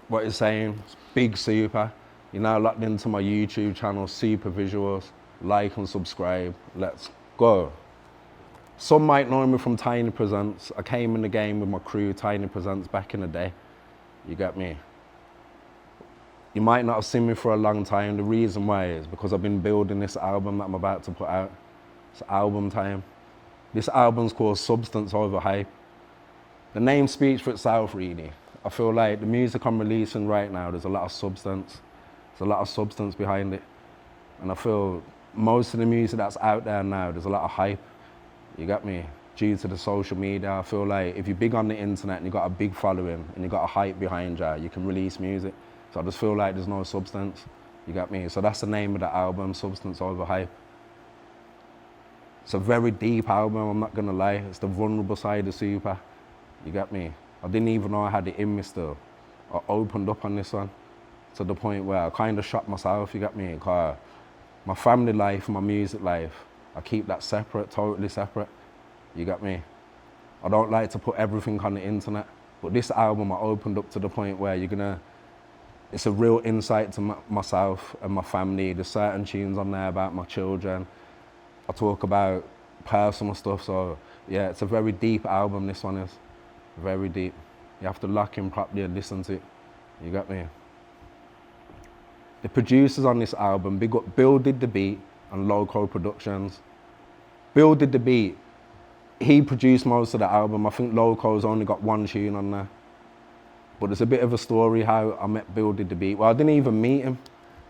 what it's saying, it's big super. You're now locked into my YouTube channel, Super Visuals. Like and subscribe. Let's go. Some might know me from Tiny Presents. I came in the game with my crew, Tiny Presents, back in the day. You get me? You might not have seen me for a long time. The reason why is because I've been building this album that I'm about to put out. It's album time. This album's called Substance Over Hype. The name speaks for itself, really. I feel like the music I'm releasing right now, there's a lot of substance. There's a lot of substance behind it. And I feel most of the music that's out there now, there's a lot of hype. You get me? Due to the social media, I feel like if you're big on the internet and you've got a big following and you've got a hype behind you, you can release music. So I just feel like there's no substance. You get me? So that's the name of the album, Substance Over Hype. It's a very deep album, I'm not gonna lie. It's the vulnerable side of Super. You get me? I didn't even know I had it in me still. I opened up on this one to the point where I kind of shot myself, you get me? Because my family life, my music life, I keep that separate, totally separate. You get me? I don't like to put everything on the internet. But this album, I opened up to the point where it's a real insight to myself and my family. There's certain tunes on there about my children. I talk about personal stuff, so yeah, it's a very deep album, this one is. Very deep. You have to lock in properly and listen to it. You get me? The producers on this album, big up Bill did the beat and Loco Productions. Bill did the beat. He produced most of the album. I think Loco's only got one tune on there. But there's a bit of a story how I met Bill did the beat. Well, I didn't even meet him.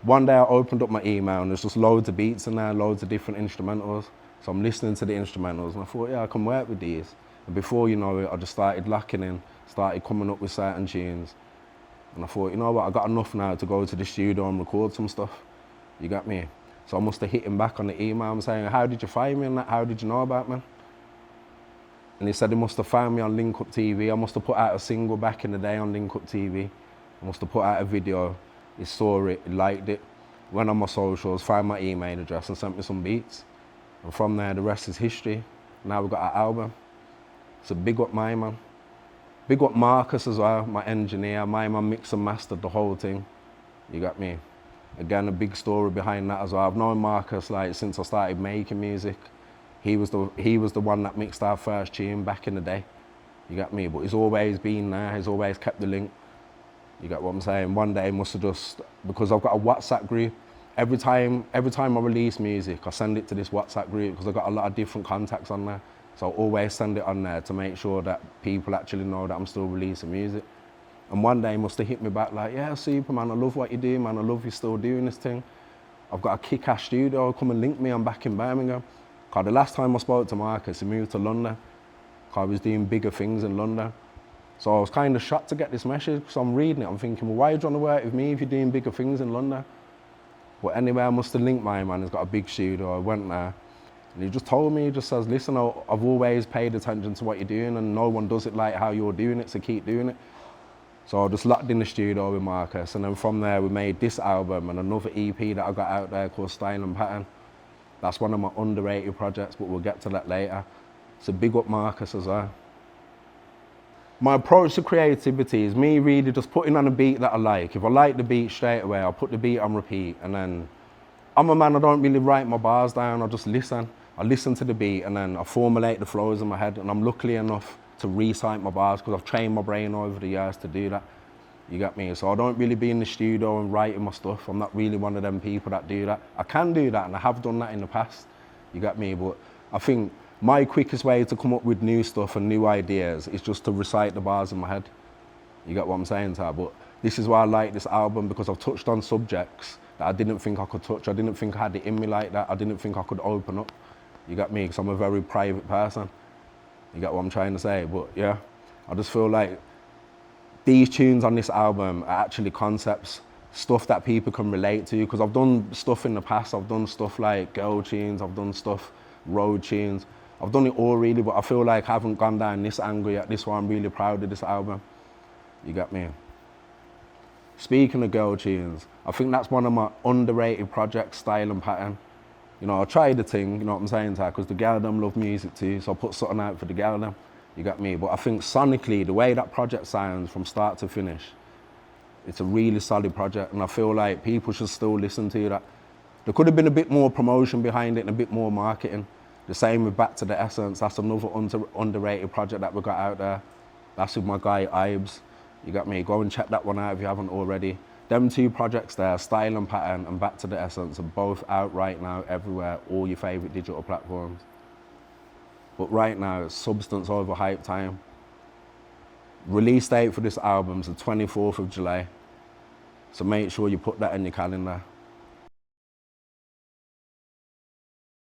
One day I opened up my email and there's just loads of beats in there, loads of different instrumentals. So I'm listening to the instrumentals and I thought, yeah, I can work with these. And before you know it, I just started locking in, started coming up with certain tunes. And I thought, you know what, I got enough now to go to the studio and record some stuff. You got me? So I must have hit him back on the email and saying, how did you find me and that? How did you know about me? And he said he must have found me on Link Up TV. I must have put out a single back in the day on Link Up TV. I must have put out a video. He saw it, he liked it, went on my socials, found my email address and sent me some beats. And from there, the rest is history. Now we've got our album. So big up my man. Big up Marcus as well, my engineer. My man mixed and mastered the whole thing. You got me? Again, a big story behind that as well. I've known Marcus like since I started making music. He was the one that mixed our first tune back in the day. You got me? But he's always been there. He's always kept the link. You get what I'm saying? One day I must have just, because I've got a WhatsApp group. Every time I release music, I send it to this WhatsApp group because I've got a lot of different contacts on there. So I always send it on there to make sure that people actually know that I'm still releasing music. And one day he must have hit me back like, yeah, Superman, I love what you do, man. I love you still doing this thing. I've got a kick-ass studio, come and link me, I'm back in Birmingham. Because the last time I spoke to Marcus, he moved to London. Because I was doing bigger things in London. So I was kind of shocked to get this message, because I'm reading it, I'm thinking, well, why are you trying to work with me if you're doing bigger things in London? But anyway, I must have linked my man, he's got a big studio, I went there. And he just told me, he just says, listen, I've always paid attention to what you're doing and no one does it like how you're doing it, so keep doing it. So I just locked in the studio with Marcus and then from there we made this album and another EP that I got out there called Style and Pattern. That's one of my underrated projects, but we'll get to that later. So big up Marcus as well. My approach to creativity is me really just putting on a beat that I like. If I like the beat straight away, I'll put the beat on repeat and then I'm a man, I don't really write my bars down, I just listen. I listen to the beat and then I formulate the flows in my head and I'm lucky enough to recite my bars because I've trained my brain over the years to do that. You get me? So I don't really be in the studio and writing my stuff. I'm not really one of them people that do that. I can do that and I have done that in the past. You get me? But I think my quickest way to come up with new stuff and new ideas is just to recite the bars in my head. You get what I'm saying, Tar? But this is why I like this album because I've touched on subjects that I didn't think I could touch. I didn't think I had it in me like that. I didn't think I could open up. You get me? Because I'm a very private person. You get what I'm trying to say? But yeah, I just feel like these tunes on this album are actually concepts, stuff that people can relate to. Because I've done stuff in the past. I've done stuff like girl tunes. I've done stuff, road tunes. I've done it all really, but I feel like I haven't gone down this angle yet. This one, I'm really proud of this album. You get me? Speaking of girl tunes, I think that's one of my underrated projects, Style and Pattern. You know, I tried the thing, you know what I'm saying, because the girl them love music too, so I put something out for the girl them, you get me? But I think sonically, the way that project sounds from start to finish, It's a really solid project, and I feel like people should still listen to that. There could have been a bit more promotion behind it and a bit more marketing. The same with Back to the Essence. That's another underrated project that we got out there. That's with my guy Ibes. You got me? Go and check that one out if you haven't already. Them two projects there, Style and Pattern and Back to the Essence, are both out right now everywhere, all your favourite digital platforms. But right now, it's substance over hype time. Release date for this album is the 24th of July. So make sure you put that in your calendar.